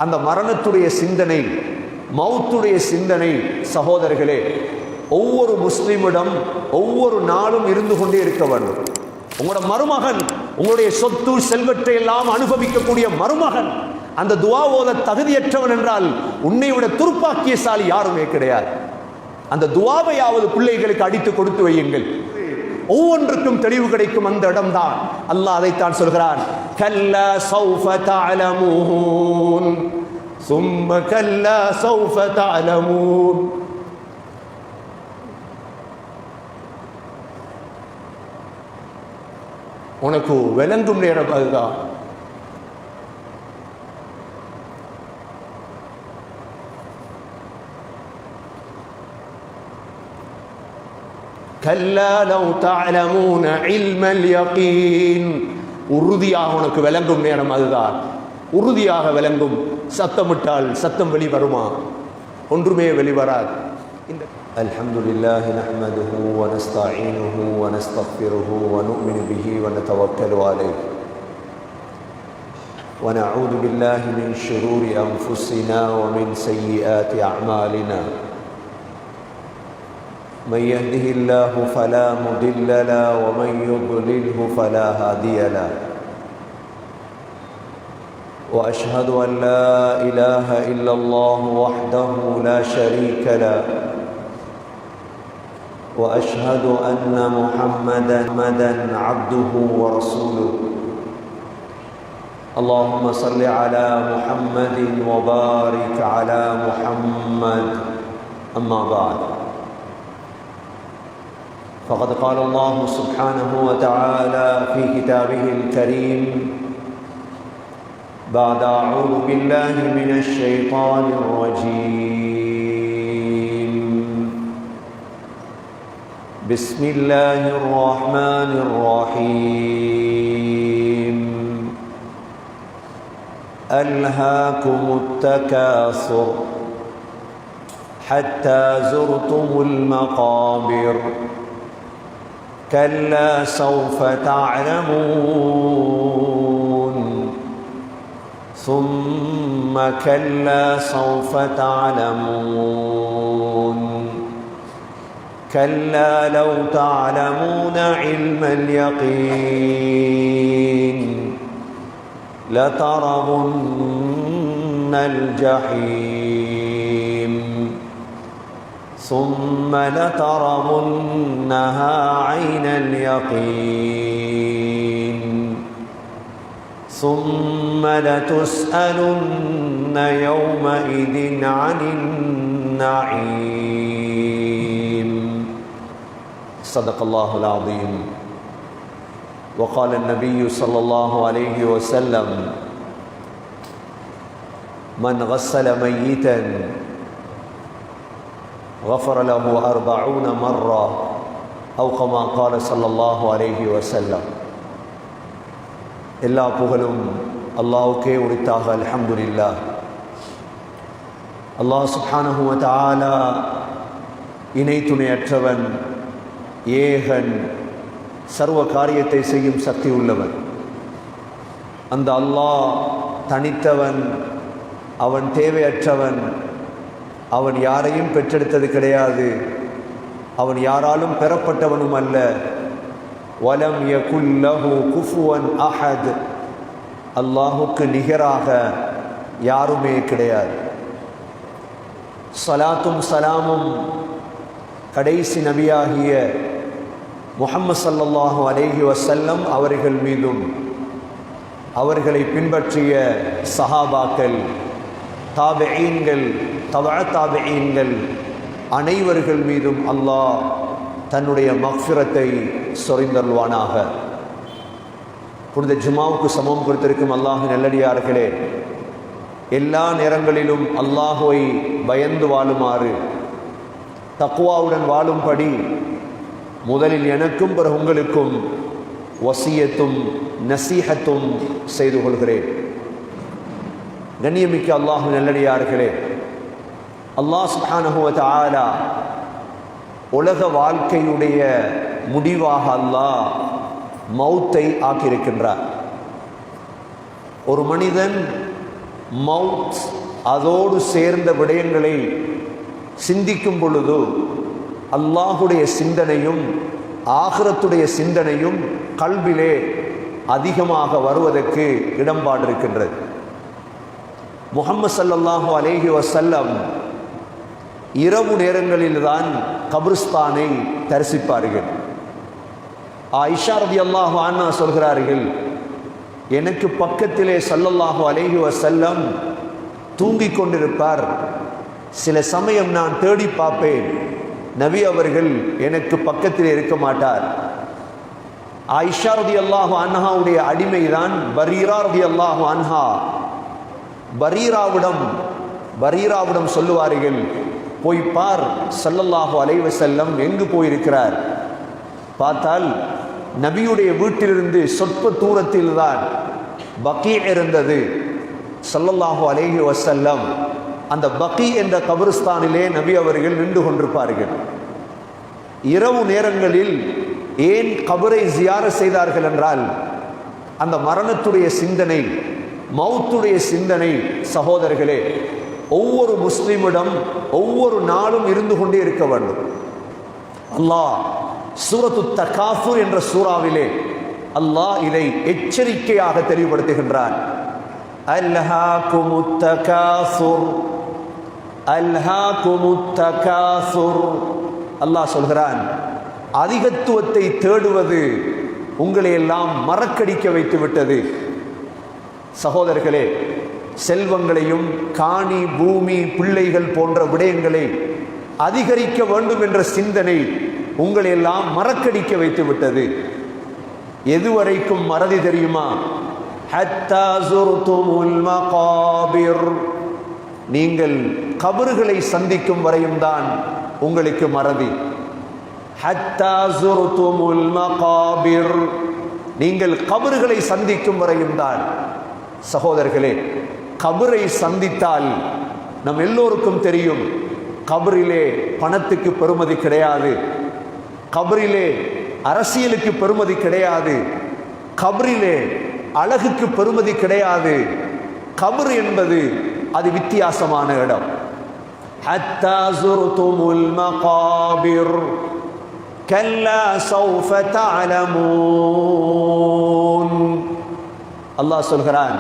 அந்த மரணத்துடைய சிந்தனை, மௌத்துடைய சிந்தனை சகோதரர்களே ஒவ்வொரு முஸ்லிமிடம் ஒவ்வொரு நாளும் இருந்து கொண்டே இருக்க வேண்டும். உங்களோட மருமகன், உங்களுடைய சொத்து செல்வத்தை எல்லாம் அனுபவிக்கக்கூடிய மருமகன் அந்த துஆ ஓத தகுதியற்றவன் என்றால் உன்னை விட துருப்பாக்கியசாலி யாருமே கிடையாது. அந்த துஆவையாவது பிள்ளைகளுக்கு அடித்து கொடுத்து வையுங்கள். ஒவ்வொன்றுக்கும் தெளிவு கிடைக்கும் அந்த இடம்தான். அல்லாஹ் அதைத்தான் சொல்கிறான், கல்லா சௌஃப தஅலமூன் சும்ம கல்லா சௌஃப தஅலமூன். உனக்கு விளங்கும் நேரம் அதுதான். கல்லா லவ் தஅலமூன இல்மல் யகீன். உறுதியாக உனக்கு விளங்கும் நேரம் அதுதான். உறுதியாக விளங்கும். சத்தமிட்டால் சத்தம் வெளிவருமா? ஒன்றுமே வெளிவராது. அல்ஹம்துலில்லாஹி நஹ்மதுஹு வ நஸ்தஈனுஹு வ நஸ்தக்ஃபிருஹு வ நு'மினு பிஹி வ நதவக்கலு அலைஹி வ நஊது பில்லாஹி மின் ஷுரூரி அன்ஃபுஸினா வ மின் ஸய்யிஆத்தி அஅமாலினா. من يهده الله فلا مضل له ومن يضلله فلا هادي له واشهد ان لا اله الا الله وحده لا شريك له واشهد ان محمدا عبده ورسوله. اللهم صل على محمد وبارك على محمد. اما بعد، فقد قال الله سبحانه وتعالى في كتابه الكريم بعد أعوذ بالله من الشيطان الرجيم بسم الله الرحمن الرحيم ألهاكم التكاثر حتى زرتم المقابر كلا سوف تعلمون ثم كلا سوف تعلمون كلا لو تعلمون علم اليقين لترون الجحيم ثم لترونها عين اليقين ثم لتسألن يومئذ عن النعيم. صدق الله العظيم. وقال النبي صلى الله عليه وسلم من غسل ميتا غفر له 40 مرة أو كما قال صلى الله عليه وسلم. எல்லா புகழும் அல்லாஹ்வுக்கே உரித்தாக. அல்ஹம்துலில்லாஹ். அல்லாஹ் சுப்ஹானஹு வ தஆலா இணை துணையற்றவன், ஏகன், சர்வ காரியத்தை செய்யும் சக்தி உள்ளவன். அந்த அல்லாஹ் தனித்தவன், அவன் தேவையற்றவன், அவன் யாரையும் பெற்றெடுத்தது கிடையாது, அவன் யாராலும் பெறப்பட்டவனும் அல்ல. வலம் யகுல் லஹு குஃபுவன் அஹத். அல்லாஹுக்கு நிகராக யாருமே கிடையாது. ஸலாத்தும் சலாமும் கடைசி நபியாகிய முஹம்மது ஸல்லல்லாஹு அலைஹி வஸல்லம் அவர்கள் மீதும் அவர்களை பின்பற்றிய சஹாபாக்கள், தாபிஈன்கள், தபஅ தாபிஈன்கள் அனைவர்கள் மீதும் அல்லாஹ் தன்னுடைய மக்ஃபிரத்தை சொரிந்தருள்வானாக. புனித ஜுமாவுக்கு சமம் கொடுத்திருக்கும் அல்லாஹ்வின் நல்லடியார்களே, எல்லா நேரங்களிலும் அல்லாஹுவை பயந்து வாழுமாறு, தக்வாவுடன் வாழும்படி முதலில் எனக்கும் பிறகு உங்களுக்கும் வசியத்தும் நசீஹத்தும் செய்து கொள்கிறேன். கண்ணியமிக்க அல்லாஹ்வின் நல்லடியார்களே, அல்லாஹ் சுப்ஹானஹு வ தஆலா உலக வாழ்க்கையுடைய முடிவாக அல்லாஹ் மௌத்தை ஆக்கியிருக்கின்றார். ஒரு மனிதன் மவுத் அதோடு சேர்ந்த விடயங்களை சிந்திக்கும் பொழுது அல்லாஹுடைய சிந்தனையும் ஆகிரத்துடைய சிந்தனையும் கல்விலே அதிகமாக வருவதற்கு இடம்பாடு இருக்கின்றது. முஹம்மது ஸல்லல்லாஹு அலைஹி வஸல்லம் இரவு நேரங்களில்தான் கபிரிஸ்தானை தரிசிப்பார்கள். ஆயிஷா ரலியல்லாஹு அன்ஹா சொல்கிறார்கள், எனக்கு பக்கத்திலே ஸல்லல்லாஹு அலைஹி வஸல்லம் தூங்கிக் கொண்டிருப்பார். சில சமயம் நான் தேடி பார்ப்பேன், நபி அவர்கள் எனக்கு பக்கத்தில் இருக்க மாட்டார். ஆயிஷா ரலியல்லாஹு அன்ஹாவுடைய அடிமைதான் பரீரா ரலியல்லாஹு அன்ஹா. பரீராவிடம் சொல்லுவார்கள், போய் பார் ஸல்லல்லாஹு அலைஹி வஸல்லம் எங்கு போயிருக்கிறார். பார்த்தால் நபியுடைய வீட்டிலிருந்து சொற்ப தூரத்தில் தான் பக்கீ இருந்தது. ஸல்லல்லாஹு அலைஹி வஸல்லம் அந்த பக்கீ என்ற கபிரிஸ்தானிலே நபி அவர்கள் நின்று கொண்டிருப்பார்கள். இரவு நேரங்களில் ஏன் கபரை ஜியாரத் செய்தார்கள் என்றால், அந்த மரணத்துடைய சிந்தனை, மௌத்துடைய சிந்தனை சகோதரர்களே ஒவ்வொரு முஸ்லிமிடம் ஒவ்வொரு நாளும் இருந்து கொண்டே இருக்க வேண்டும். அல்லாஹ் சூரத்து தகாசுர் என்ற சூறாவிலே அல்லாஹ் இதை எச்சரிக்கையாக தெளிவுபடுத்துகின்றான். அல்ஹாகுமுத் தகாசுர், அல்ஹாகுமுத் தகாசுர். அல்லாஹ் சொல்கிறான், அதிகத்துவத்தை தேடுவது உங்களை எல்லாம் மறக்கடிக்க வைத்து விட்டது. சகோதரர்களே, செல்வங்களையும் காணி பூமி பிள்ளைகள் போன்ற விடயங்களை அதிகரிக்க வேண்டும் என்ற சிந்தனை உங்களை எல்லாம் மறக்கடிக்க வைத்து விட்டது. எதுவரைக்கும் மறதி தெரியுமா? ஹத்தா ஸுர்துமுல் மகாபிர், நீங்கள் கபறுகளை சந்திக்கும் வரையும் தான் உங்களுக்கு மறதி. ஹத்தா ஸுர்துமுல் மகாபிர், நீங்கள் கபறுகளை சந்திக்கும் வரையும் தான். சகோதரர்களே, கபரை சந்தித்தால் நம் எல்லோருக்கும் தெரியும், கபரிலே பணத்துக்கு பெறுமதி கிடையாது, கபரிலே அரசியலுக்கு பெறுமதி கிடையாது, கபரிலே அழகுக்கு பெறுமதி கிடையாது. கபர் என்பது அது வித்தியாசமான இடம். ஹத்தா ஸுர்துமுல் மகாபிர் கல்லா ஸௌஃப தஅலமூன். அல்லாஹ் சொல்கிறான்,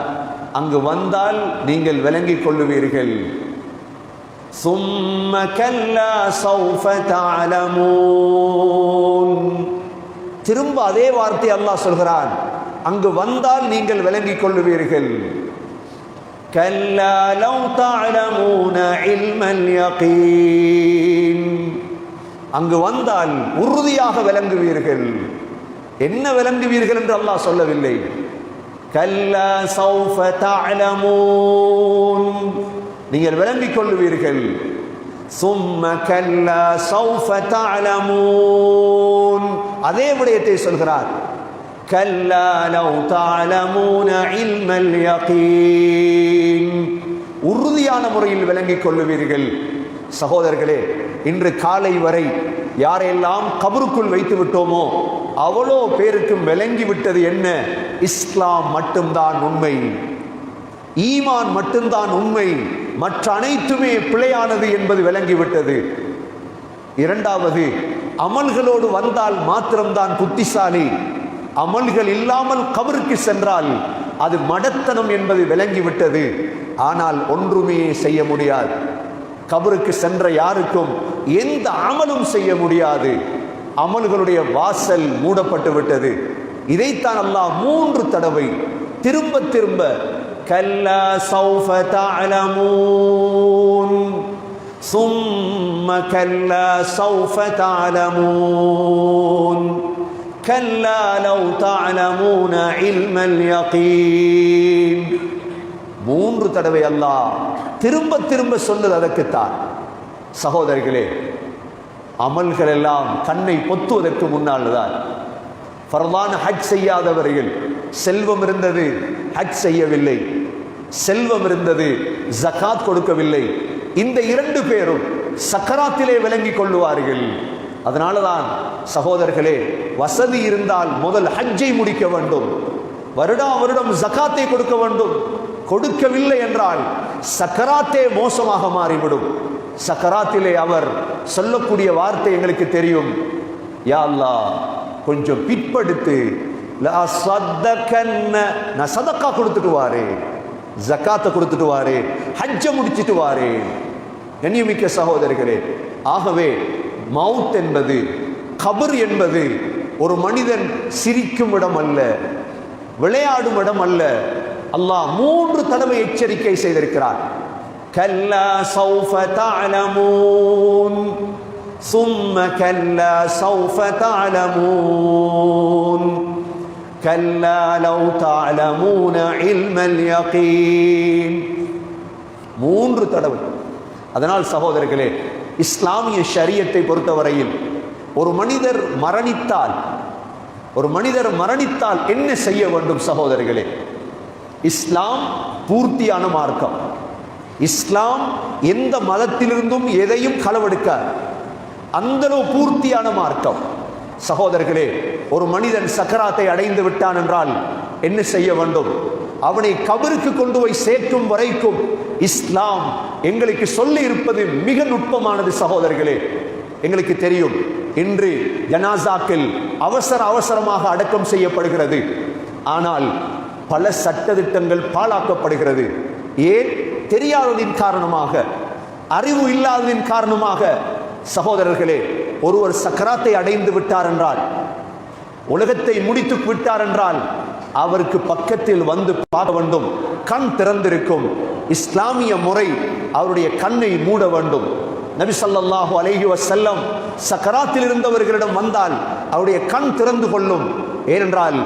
அங்கு வந்தால் நீங்கள் விளங்கிக் கொள்ளுவீர்கள். சும்ம கல்லா ஸௌஃப தஅலமூன். திரும்ப அதே வார்த்தை அல்லாஹ் சொல்கிறான், அங்கு வந்தால் நீங்கள் விளங்கிக் கொள்ளுவீர்கள். கல்லா லவ் தஅலமூன இல்மல் யகீன். அங்கு வந்தால் உறுதியாக விளங்குவீர்கள். என்ன விளங்குவீர்கள் என்று அல்லாஹ் சொல்லவில்லை. கல்லா ஸௌஃப தஅலமூன், நீங்கள் விளங்கிக் கொள்ளுவீர்கள். சும்ம கல்லா ஸௌஃப தஅலமூன், அதே விடயத்தை சொல்கிறார். கல்லா லவ் தஅலமூன இல்மல் யகீன், உறுதியான முறையில் விளங்கிக் கொள்ளுவீர்கள். சகோதரர்களே, இன்று காலை வரை யாரெல்லாம் கபருக்குள் வைத்து விட்டோமோ அவ்வளோ பேருக்கும் விளங்கிவிட்டது என்ன? இஸ்லாம் மட்டும்தான் உண்மை, ஈமான் மட்டும்தான் உண்மை, மற்ற அனைத்துமே பிழையானது என்பது விளங்கிவிட்டது. இரண்டாவது, அமல்களோடு வந்தால் மாத்திரம்தான் புத்திசாலி, அமல்கள் இல்லாமல் கபருக்கு சென்றால் அது மடத்தனம் என்பது விளங்கிவிட்டது. ஆனால் ஒன்றுமே செய்ய முடியாது. கபருக்கு சென்ற யாருக்கும் எந்த அமலும் செய்ய முடியாது. அமல்களுடைய வாசல் மூடப்பட்டு விட்டது. இதைத்தான் அல்லாஹ் 3 தடவை திரும்ப திரும்ப கல்லா ஸௌஃப தஅலமூன் சும்ம கல்லா ஸௌஃப தஅலமூன் கல்லா லவ் தஅலமூன இல்மல் யகீன். 3 தடவை அல்லாஹ் திரும்ப திரும்ப சொன்னது அதற்குத்தான். சகோதரர்களே, அமல்கள் எல்லாம் கண்ணை பொத்துவதற்கு முன்னால் தான். ஃபர்லான ஹஜ் செய்யாதவர்கள், செல்வம் இருந்தது ஹஜ் செய்யவில்லை, செல்வம் இருந்தது ஜகாத் கொடுக்கவில்லை. இந்த 2 பேரும் சக்கராத்திலே விளங்கிக் கொள்ளுவார்கள். அதனாலதான் சகோதரர்களே, வசதி இருந்தால் முதல் ஹஜ்ஜை முடிக்க வேண்டும், வருடா வருடம் ஜகாத்தை கொடுக்க வேண்டும். கொடுக்கவில்லை என்றால் சக்கராத்தே மோசமாக மாறிவிடும். சக்கராத்திலே அவர் சொல்லக்கூடிய வார்த்தை எங்களுக்கு தெரியும், யா அல்லாஹ் கொஞ்சம் பிற்படுத்து, நான் சதக்கா கொடுத்துட்டு வாரேன், ஜக்காத்தை கொடுத்துட்டு வாரேன், ஹஜ்ஜ முடிச்சிட்டு வாரேன். கண்ணியமிக்க சகோதரர்களே, ஆகவே மவுத் என்பது, கபர் என்பது ஒரு மனிதன் சிரிக்கும் இடம் அல்ல, விளையாடும் இடம் அல்ல. அல்லாஹ் 3 தடவை எச்சரிக்கை செய்திருக்கிறார். கல்லா சௌஃப தஅலமூன் ثم كلا سوف تعلمون كلا لو تعلمون علم اليقين. 3 தடவை. அதனால் சகோதரர்களே, இஸ்லாமிய ஷரியத்தை பொறுத்தவரையில் ஒரு மனிதர் மரணித்தால் என்ன செய்ய வேண்டும் சகோதரர்களே? இஸ்லாம் பூர்த்தியான மார்க்கம். இஸ்லாம் எந்த மதத்திலிருந்தும் எதையும் களவெடுக்கார். அந்த பூர்த்தியான மார்க்கம். சகோதரர்களே, ஒரு மனிதன் சக்கராத்தை அடைந்து விட்டான் என்றால் என்ன செய்ய வேண்டும்? அவனை கபருக்கு கொண்டு போய் சேர்க்கும் வரைக்கும் இஸ்லாம் எங்களுக்கு சொல்லி இருப்பது மிக நுட்பமானது. சகோதரர்களே, எங்களுக்கு தெரியும், இன்று ஜனாசாக்கள் அவசரமாக அடக்கம் செய்யப்படுகிறது. ஆனால் பல சட்டதிட்டங்கள் பாழாக்கப்படுகிறது. ஏன்? தெரியாததின் காரணமாக, அறிவு இல்லாததின் காரணமாக. சகோதரர்களே, ஒருவர் சக்கராத்தை அடைந்து விட்டார் என்றால், உலகத்தை முடித்து விட்டார் என்றால், அவருக்கு பக்கத்தில் வந்து பார்க்க வேண்டும். கண் திறந்திருக்கும். இஸ்லாமிய முறை அவருடைய கண்ணை மூட வேண்டும். நபி ஸல்லல்லாஹு அலைஹி வஸல்லம் சக்கராத்தில் இருந்தவர்களிடம் வந்தால் அவருடைய கண் திறந்து கொள்ளும். ஏனென்றால்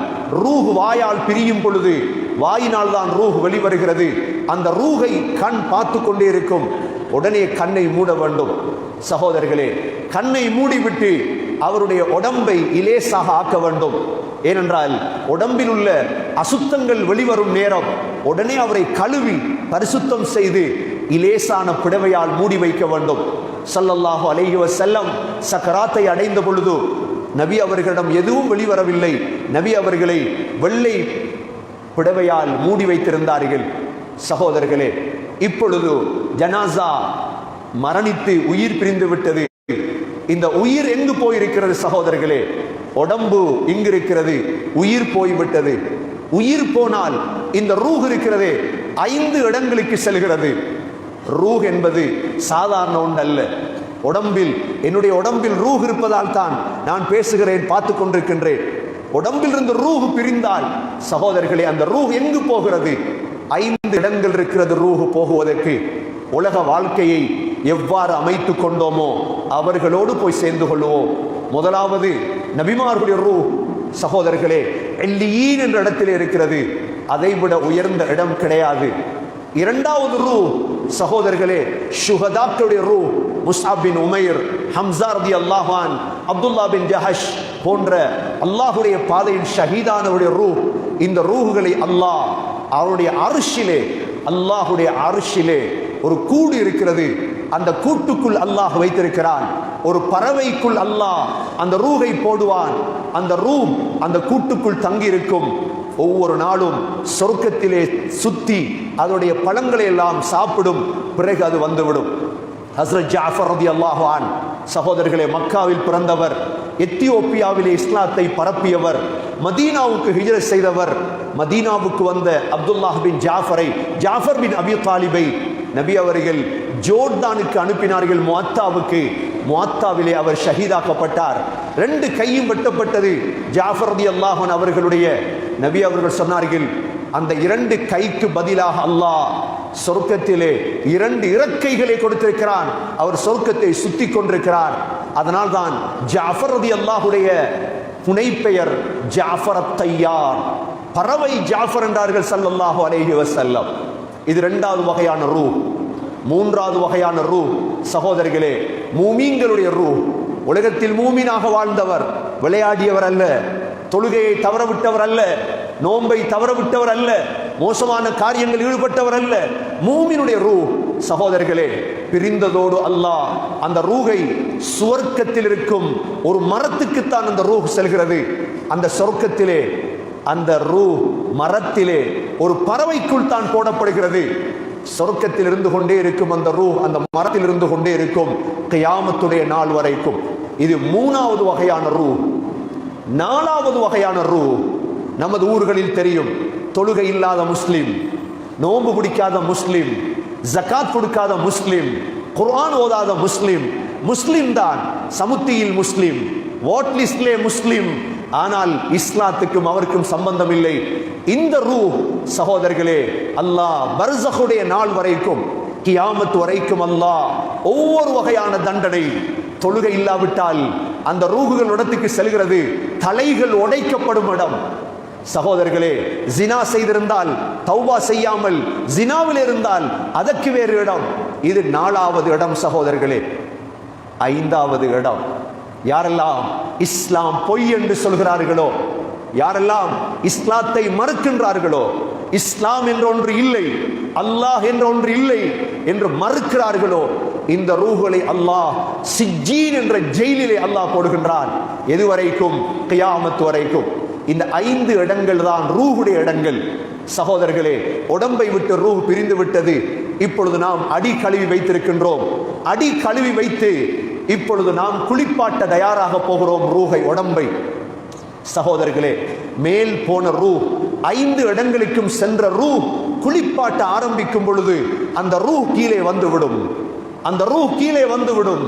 ரூஹ் வாயால் பிரியும் பொழுது வாயினால் தான் ரூஹ் வெளிவருகிறது. அந்த ரூஹை கண் பார்த்து கொண்டே இருக்கும். உடனே கண்ணை மூட வேண்டும். சகோதரர்களே, கண்ணை மூடிவிட்டு அவருடைய உடம்பை இலேசாக ஆக்க வேண்டும். ஏனென்றால் உடம்பில் உள்ள அசுத்தங்கள் வெளிவரும் நேரம் உடனே அவரை கழுவி பரிசுத்தம் செய்து இலேசான புடவையால் மூடி வைக்க வேண்டும். ஸல்லல்லாஹு அலைஹி வஸல்லம் சக்கராத்தை அடைந்த பொழுது நபி அவர்களிடம் எதுவும் வெளிவரவில்லை. நபி அவர்களை வெள்ளை புடவையால் மூடி வைத்திருந்தார்கள். சகோதரர்களே, இப்பொழுது ஜனாசா மரணித்து உயிர் பிரிந்து விட்டது. இந்த உயிர் எங்கு போயிருக்கிறது சகோதரர்களே? உடம்பு இங்கு இருக்கிறது, உயிர் போய்விட்டது. உயிர் போனால் இந்த ரூஹ் இருக்கிறதே 5 இடங்களுக்கு செல்கிறது. ரூஹ் என்பது சாதாரண ஒன்றல்ல. என்னுடைய உடம்பில் ரூஹ் இருப்பதால் தான் நான் பேசுகிறேன், பார்த்து கொண்டிருக்கின்றேன். உடம்பில் இருந்து ரூஹ் பிரிந்தால் சகோதரர்களே, அந்த ரூஹ் எங்கு போகிறது? 5 இடங்கள் இருக்கிறது ரூஹ் போகுவதற்கு. உலக வாழ்க்கையை எவ்வாறு அமைத்து கொண்டோமோ அவர்களோடு போய் சேர்ந்து கொள்வோம். முதலாவது நபிமார்களுடைய ரூஹ் சகோதரர்களே எல்லியீன் என்ற இடத்திலே இருக்கிறது. அதைவிட உயர்ந்த இடம் கிடையாது. இரண்டாவது ரூஹ் சகோதரர்களே ஷுஹதாக்களுடைய ரூஹ். முஸ்அப் பின் உமைர், ஹம்ஸா ரலியல்லாஹு அன்ஹு, அப்துல்லா பின் ஜஹஷ் போன்ற அல்லாஹ்வுடைய பாதையில் ஷஹீதானவருடைய ரூஹ். இந்த ரூஹ்களை அல்லாஹ் அவருடைய அல்லாஹ்வுடைய அர்ஷிலே ஒரு கூடு இருக்கிறது. அந்த கூட்டுக்குள் அல்லாஹ் வைத்திருக்கிறான். ஒரு பறவைக்குள் அல்லாஹ் அந்த ரூஹை போடுவான். அந்த ரூஹ் அந்த கூட்டுக்குள் தங்கி இருக்கும். ஒவ்வொரு நாளும் சொர்க்கத்திலே சுத்தி அதோடைய பழங்களை எல்லாம் சாப்பிடும். பிறகு அது வந்துவிடும். ஹஸ்ரத் ஜாஃபர் ரலியல்லாஹு அன்ஹு சகோதரர்களே, மக்காவில் பிறந்தவர், எத்தியோப்பியாவிலே இஸ்லாத்தை பரப்பியவர், மதீனாவுக்கு ஹிஜ்ரத் செய்தவர். மதீனாவுக்கு வந்த அப்துல்லாஹ் பின் ஜாஃபர் பின் அபி தாலிபை நபி அவர்கள் ஜோர்தானுக்கு அனுப்பினார்கள். முஅத்தாவிலே அவர் ஷஹீதாக்கப்பட்டார். 2 கையும் வெட்டப்பட்டது. ஜாஃபர் ரலியல்லாஹு அன்ஹு அவர்களுடைய. நபி அவர்கள் சொன்னார்கள், அந்த 2 கைக்கு பதிலாக அல்லாஹ் சொர்க்கத்திலே 2 இறக்கைகளை கொடுத்திருக்கிறான். அவர் சொர்க்கத்தை சுத்தி கொண்டிருக்கிறார். அதனால் தான் ஜாஃபர் ரலியல்லாஹுடைய புனைப்பெயர் ஜாஃபர் அத்-தையார், பறவை ஜாஃபர் என்றார்கள் ஸல்லல்லாஹு அலைஹி வஸல்லம். இது 2வது வகையான ரூஹ். 3வது வகையான ரூஹ் சகோதரர்களே மூமீன்களுடைய ரூஹ். உலகத்தில் மூமீனாக வாழ்ந்தவர், விளையாடியவர் அல்ல, தொழுகையை தவறவிட்டவர் அல்ல, நோன்பை தவறவிட்டவர் அல்ல, மோசமான காரியங்கள் ஈடுபட்டவர் அல்ல. மூமினுடைய ரூஹ் சகோதரர்களே பிரிந்ததோடு அல்லாஹ் அந்த ரூஹை சுவர்க்கத்தில் இருக்கும் ஒரு மரத்துக்குத்தான் அந்த ரூஹ் செல்கிறது. அந்த சொர்க்கத்திலே அந்த ரூஹ் மரத்திலே ஒரு பறவைக்குள் தான் போடப்படுகிறது. சொர்க்கத்தில் இருந்து கொண்டே இருக்கும் அந்த ரூஹ் அந்த மரத்தில் இருந்து கொண்டே இருக்கும் கியாமத்துடைய நாள் வரைக்கும். இது 3வது வகையான ரூஹ். 4வது வகையான ரூஹ் நமது ஊர்களில் தெரியும். தொழுகை இல்லாத முஸ்லிம், நோன்பு பிடிக்காத முஸ்லிம், ஜகாத் கொடுக்காத முஸ்லிம், குர்ஆன் ஓதாத முஸ்லிம், முஸ்லிம் தான், சமுத்தியில் முஸ்லிம், வாட் லிஸ்ட்லே முஸ்லிம், ஆனால் இஸ்லாத்துக்கும் அவருக்கும் சம்பந்தம் இல்லை. இந்த ரூஹ் சகோதரர்களே, அல்லாஹ் பர்ஸகுடைய நாள் வரைக்கும், கியாமத் வரைக்கும் அல்லாஹ் ஒவ்வொரு வகையான தண்டனை. தொழுகை இல்லாவிட்டால் அந்த ரூஹுகள் இடத்துக்கு செல்கிறது, தலைகள் உடைக்கப்படும் இடம். சகோதரர்களே, ஜினா செய்திருந்தால், தௌபா செய்யாமல் ஜினாவில் இருந்தால் அதற்கு வேறு இடம். இது 4வது இடம் சகோதரர்களே. 5வது இடம், யாரெல்லாம் இஸ்லாம் பொய் என்று சொல்கிறார்களோ, யாரெல்லாம் இஸ்லாத்தை மறுக்கின்றார்களோ, இஸ்லாம் என்ற ஒன்று இல்லை, அல்லாஹ் என்ற ஒன்று இல்லை என்று மறுக்கிறார்களோ, இந்த ரூஹுகளை அல்லாஹ் சிஜ்ஜீன் என்ற ஜெயிலிலே அல்லாஹ் போடுகின்றான். எதுவரைக்கும்? கியாமத் வரைக்கும். இந்த 5 இடங்கள் தான் ரூஹுடைய இடங்கள். சகோதரர்களே, உடம்பை விட்டு ரூஹ் பிரிந்து விட்டது. இப்பொழுது நாம் அடி கழுவி வைத்திருக்கின்றோம். அடி கழுவி வைத்து இப்பொழுது நாம் குளிப்பாட்ட தயாராக போகிறோம் ரூஹை, உடம்பை. சகோதரர்களே, மேல் போன ரூஹ் 5 இடங்களுக்கும் சென்ற ரூஹ் குளிப்பாட்ட ஆரம்பிக்கும் பொழுது அந்த ரூஹ் கீழே வந்துவிடும். அந்த ரூஹ் கீழே வந்துவிடும்.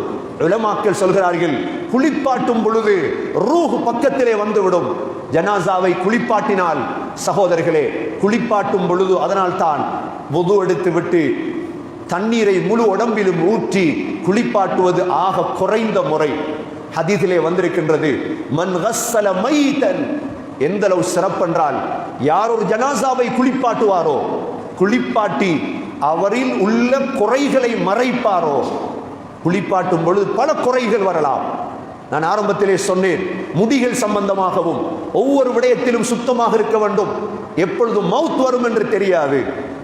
உலமாக்கள் சொல்கிறார்கள், குளிப்பாட்டும் பொழுது ரூஹ் பக்கத்திலே வந்துவிடும். ஜனாசாவை குளிப்பாட்டினால் சகோதரர்களே, குளிப்பாட்டும் பொழுது, அதனால் தான் வுது எடுத்து விட்டு தண்ணீரை முழு உடம்பிலும் ஊற்றி குளிப்பாட்டுவது ஆக குறைந்த முறை. ஹதீஸிலே வந்திருக்கின்றது, மன் கஸ்ஸல மைதன், எந்த அளவு சிறப்பென்றால், யார் ஒரு ஜனாசாவை குளிப்பாட்டுவாரோ, குளிப்பாட்டி அவரில் உள்ள குறைகளை மறைப்பாரோ, குளிப்பாட்டும் பொழுது பல குறைகள் வரலாம். நான் ஆரம்பத்திலே சொன்னேன், முடிகள் சம்பந்தமாகவும் ஒவ்வொரு விடயத்திலும் சுத்தமாக இருக்க வேண்டும். எப்பொழுது மவுத் வரும் என்று தெரியாது.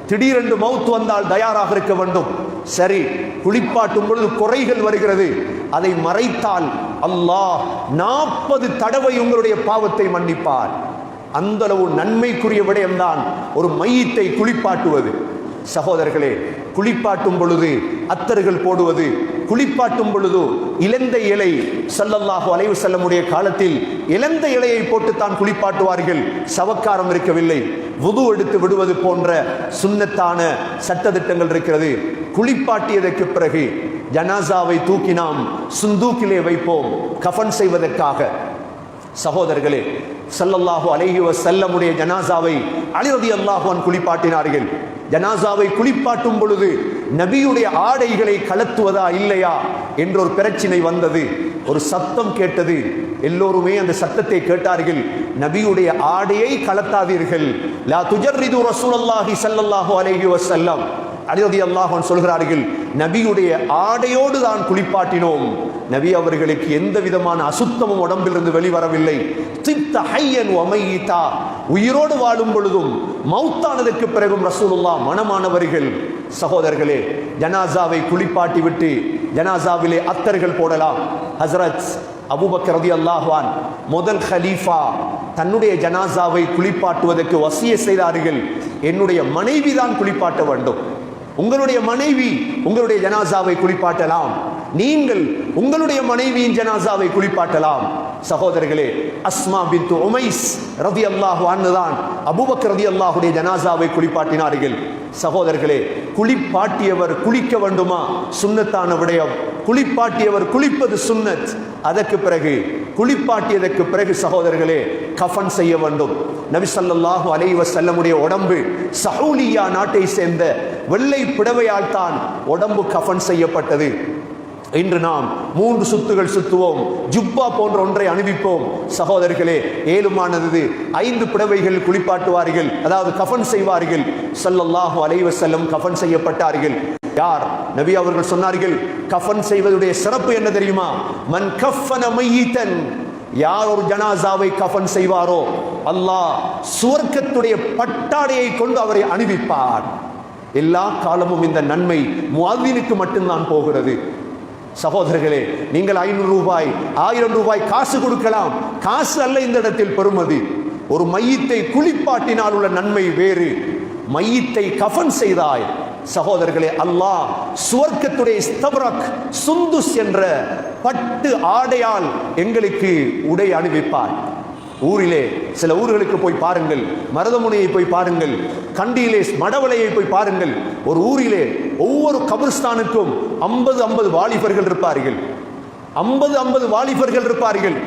திடீரென்று மவுத் வந்தால் தயாராக இருக்க வேண்டும். சரி, குளிப்பாட்டும் பொழுது குறைகள் வருகிறது, அதை மறைத்தால் அல்லாஹ் 40 தடவை உங்களுடைய பாவத்தை மன்னிப்பார். அந்த அளவு நன்மைக்குரிய விடயம்தான் ஒரு மையத்தை குளிப்பாட்டுவது. சகோதரர்களே, குளிப்பாட்டும் பொழுது அத்தர்கள் போடுவது, குளிப்பாட்டும் பொழுது இலந்த இலை, ஸல்லல்லாஹு அலைஹி வஸல்லமுடைய காலத்தில் இலந்த இலையை போட்டுத்தான் குளிப்பாட்டுவார்கள். சவக்காரம் இருக்கவில்லை. வுது எடுத்து விடுவது போன்ற சுன்னத்தான சட்டதிட்டங்கள் இருக்கிறது. குளிப்பாட்டியதற்கு பிறகு ஜனாசாவை தூக்கி நாம் சுந்தூக்கிலே வைப்போம் கஃன் செய்வதற்காக. சகோதரர்களே, ஸல்லல்லாஹு அலைஹி வஸல்லமுடைய ஜனாசாவை அலி ரலியல்லாஹு அன்ஹு குளிப்பாட்டினார்கள். ஜனாசாவை குளிப்பாட்டும் பொழுது நபியுடைய ஆடைகளை கலத்துவதா இல்லையா என்ற ஒரு பிரச்சனை வந்தது. ஒரு சத்தம் கேட்டது. எல்லோருமே அந்த சத்தத்தை கேட்டார்கள். நபியுடைய ஆடையை கலத்தாதீர்கள், லா துஜர்ரிது ரசூலுல்லாஹி ஸல்லல்லாஹு அலைஹி வஸல்லம். அலி ரலியல்லாஹு அன்ஹு சொல்கிறார்கள், நபியுடைய ஆடையோடு தான் குளிப்பாட்டினோம். நபி அவர்களுக்கு எந்த விதமான அசுத்தமும் உடம்பிலிருந்து வெளிவரவில்லை. திப்த ஹய்யன் வ மையிதா, உயிரோடு வாழும் பொழுதும் மௌத்தானதற்கு பிறகும் ரசூலுல்லாஹ் மனமானவர்கள். சகோதரர்களே, ஜனாசாவை குளிப்பாட்டி விட்டு ஜனாசாவிலே அத்தர்கள் போடலாம். ஹஸ்ரத் அபூபக்கர் ரலியல்லாஹு அன்ஹு முதல் கலீஃபா தன்னுடைய ஜனாசாவை குளிப்பாட்டுவதற்கு வசிய செய்தார்கள், என்னுடைய மனைவி தான் குளிப்பாட்ட வேண்டும். உங்களுடைய மனைவி உங்களுடைய ஜனாசாவை குளிப்பாட்டலாம், நீங்கள் உங்களுடைய மனைவியின் ஜனாசாவை குளிப்பாட்டலாம். சகோதரர்களே, அஸ்மா பின்த் உமைஸ் ரலியல்லாஹு அன்ஹா தான் அபூபக்கர் ரலியல்லாஹுடைய ஜனாசாவை குளிப்பாட்டினார்கள். சகோதரர்களே, குளிப்பாட்டியவர் குளிக்க வேண்டுமா? சுன்னத்தான விடயம். குளிப்பாட்டியவர் குளிப்பது சுன்னத். அதற்கு பிறகு குளிப்பாட்டியதற்கு பிறகு சகோதரர்களே, கஃன் செய்ய வேண்டும். நபி ஸல்லல்லாஹு அலைஹி வஸல்லமுடைய உடம்பு சஹூலியா நாட்டை சேர்ந்த வெள்ளை பிடவையால் தான் உடம்பு கஃன் செய்யப்பட்டது. இன்று நாம் 3 சுத்துகள் சுத்துவோம், ஜுப்பா போன்ற ஒன்றை அணிவிப்போம். சகோதரர்களே, ஏழுமானது 5 பிடவைகள் குளிப்பாட்டுவார்கள், அதாவது கஃன் செய்வார்கள். ஸல்லல்லாஹு அலைஹி வஸல்லம் கஃன் செய்யப்பட்டார்கள். யார்? நபி அவர்கள் சொன்னார்கள், கஃன் செய்வதுடைய சிறப்பு என்ன தெரியுமா? மன் கஃபன மையிதன், யார் ஒரு ஜனாசாவை கஃன் செய்வாரோ அல்லாஹ் சுவர்க்கத்துடைய பட்டாடையை கொண்டு அவரை அணிவிப்பார். எல்லா காலமும் இந்த நன்மை முஅத்தினுக்கு மட்டும்தான் போகிறது. சகோதரர்களே, நீங்கள் 500 ரூபாய் 1000 ரூபாய் காசு கொடுக்கலாம். காசு அல்ல இந்த இடத்தில் பெறுமதி. ஒரு மையத்தை குளிப்பாட்டினால் உள்ள நன்மை வேறு. மையத்தை கஃன் செய்தாய். சகோதரர்களே, அல்லாஹ் சுவர்க்கத்துடைய இஸ்தப்ரக் சுந்துஸ் என்ற பட்டு ஆடையால் எங்களுக்கு உடை அணிவிப்பார். ஊரிலே சில ஊர்களுக்கு போய் பாருங்கள், மருதமுனையை போய் பாருங்கள், கண்டியிலே மடவளையை போய் பாருங்கள். ஒரு ஊரிலே ஒவ்வொரு கபிர்ஸ்தானுக்கும் 50 வாலிபர்கள் இருப்பார்கள். 50 வாலிபர்கள் இருப்பார்கள்.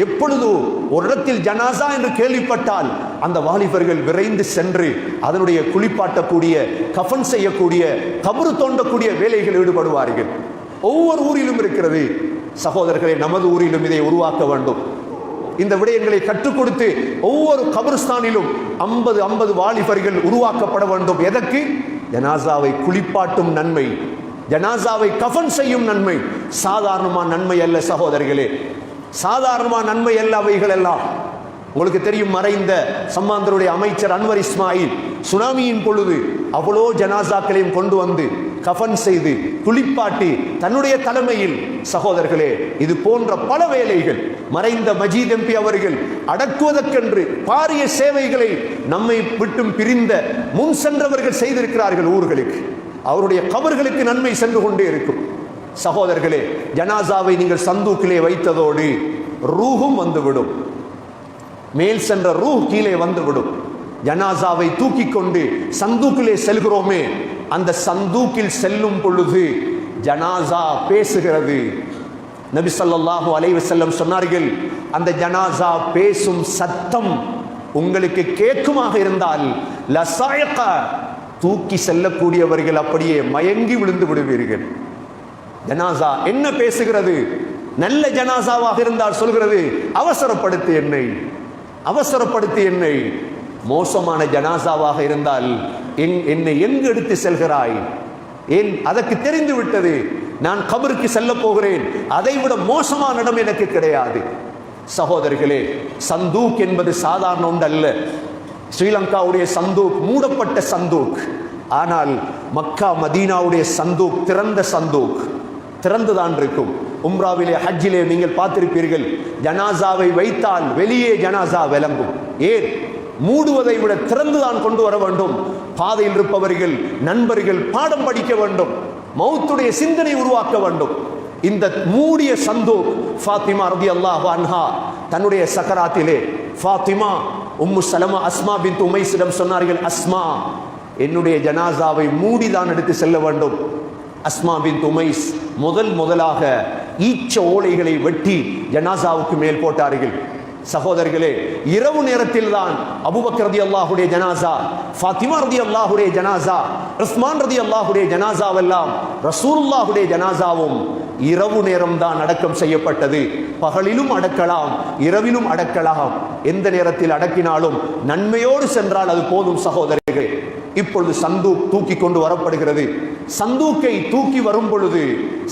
எப்பொழுது ஒரு இடத்தில் ஜனாசா என்று கேள்விப்பட்டால் அந்த வாலிபர்கள் விரைந்து சென்று அதனுடைய குளிப்பாட்டக்கூடிய, கஃன் செய்யக்கூடிய, கபரு தோண்டக்கூடிய வேலைகள் ஈடுபடுவார்கள். ஒவ்வொரு ஊரிலும் இருக்கிறது. சகோதரர்களே, நமது ஊரிலும் இதை உருவாக்க வேண்டும். இந்த விடயங்களை கற்றுக் கொடுத்து ஒவ்வொரு கபிர்ஸ்தானிலும் 50 வாலிபர்கள் உருவாக்கப்பட வேண்டும். எதற்கு? ஜனாசாவை குளிப்பாட்டும் நன்மை, ஜனாசாவை கஃன் செய்யும் நன்மை. சாதாரணமான நன்மை அல்ல சகோதரர்களே, சாதாரணமான நன்மை அல்ல அவைகள் எல்லாம். உங்களுக்கு தெரியும், மறைந்த சம்மாந்தருடைய அமைச்சர் அன்வர் இஸ்மாயில் சுனாமியின் பொழுது அவ்வளோ ஜனாசாக்களையும் கொண்டு வந்து கஃன் செய்து குளிப்பாட்டி தன்னுடைய தலைமையில், சகோதரர்களே, இது போன்ற பல வேலைகள் மறைந்த மஜீத் எம்பி அவர்கள் அடக்குவதற்கென்று பாரிய சேவைகளை நம்மை விட்டும் பிரிந்த முன் சென்றவர்கள் செய்திருக்கிறார்கள். ஊர்களுக்கு, அவருடைய கபர்களுக்கு நன்மை சென்று கொண்டே இருக்கும். சகோதரர்களே, ஜனாசாவை நீங்கள் சந்தூக்கிலே வைத்ததோடு ரூஹும் வந்துவிடும். மேல் சென்ற ரூஹ் கீழே வந்துவிடும். ஜனாசாவை தூக்கி கொண்டு சந்தூக்கிலே செல்கிறோமே, அந்த சந்தூக்கில் செல்லும் பொழுது ஜனாசா பேசுகிறது. நபி ஸல்லல்லாஹு அலைஹி வஸல்லம் சொன்னார்கள், அந்த ஜனாசா பேசும் சத்தம் உங்களுக்கு கேட்குமாக இருந்தால் லஸாயக, தூக்கி செல்லக்கூடியவர்கள் அப்படியே மயங்கி விழுந்து விடுவீர்கள். ஜனாசா என்ன பேசுகிறது? நல்ல ஜனாசாவாக இருந்தால் சொல்கிறது, அவசரப்படுத்து என்னை, அவசரப்படுத்து என்னை. மோசமான ஜனாசாவாக இருந்தால் என்னை எங்கு எடுத்து செல்கிறாய்? ஏன்? அதற்கு தெரிந்து விட்டது, நான் கபருக்கு செல்ல போகிறேன், அதைவிட மோசமான இடம் எனக்கு கிடையாது. சகோதரர்களே, சந்தூக் என்பது சாதாரண ஒன்று அல்ல. ஸ்ரீலங்காவுடைய சந்தூக் மூடப்பட்ட சந்தூக். ஆனால் மக்கா மதீனாவுடைய சந்தூக் திறந்த சந்தூக், திறந்துதான் இருக்கும். உம்ராவிலே, ஹஜ்ஜிலே நீங்கள் பார்த்திருப்பீர்கள், ஜனாசாவை வைத்தால் வெளியே ஜனாசா விளங்கும். ஏன்? மூடுவதை விட திறந்துதான் கொண்டு வர வேண்டும். பாதையில் இருப்பவர்கள், நண்பர்கள் பாடம் படிக்க வேண்டும், மௌத்துடைய சிந்தனை உருவாக்க வேண்டும். இந்த மூடிய சந்தூக், ஃபாத்திமா ரலியல்லாஹு அன்ஹா தன்னுடைய சக்கராத்திலே, ஃபாத்திமா உம்மு சலமா அஸ்மா பின்த் உமைஸிடம் சொன்னார்கள், அஸ்மா, என்னுடைய ஜனாசாவை மூடிதான் எடுத்து செல்ல வேண்டும். அஸ்மா பின்த் உமைஸ் முதலாக ஈச்ச ஓலைகளை வெட்டி ஜனாசாவுக்கு மேல் போட்டார்கள். சகோதரர்களே, இரவு நேரத்தில் தான் அபூபக்கர் ரலியல்லாஹுடைய ஜனாசா, ஃபாத்திமா ரலியல்லாஹுடைய ஜனாசா, உஸ்மான் ரலியல்லாஹுடைய ஜனாசாவெல்லாம் ரசூலுல்லாஹுடைய ஜனாசாவும் இரவு நேரம் தான் அடக்கம் செய்யப்பட்டது. பகலிலும் அடக்கலாம், இரவிலும் அடக்கலாம். எந்த நேரத்தில் அடக்கினாலும் நன்மையோடு சென்றால் அது போதும். சகோதரர்களே, இப்பொழுது சந்தூக் தூக்கி கொண்டு வரப்படுகிறது. சந்தூக்கை தூக்கி வரும் பொழுது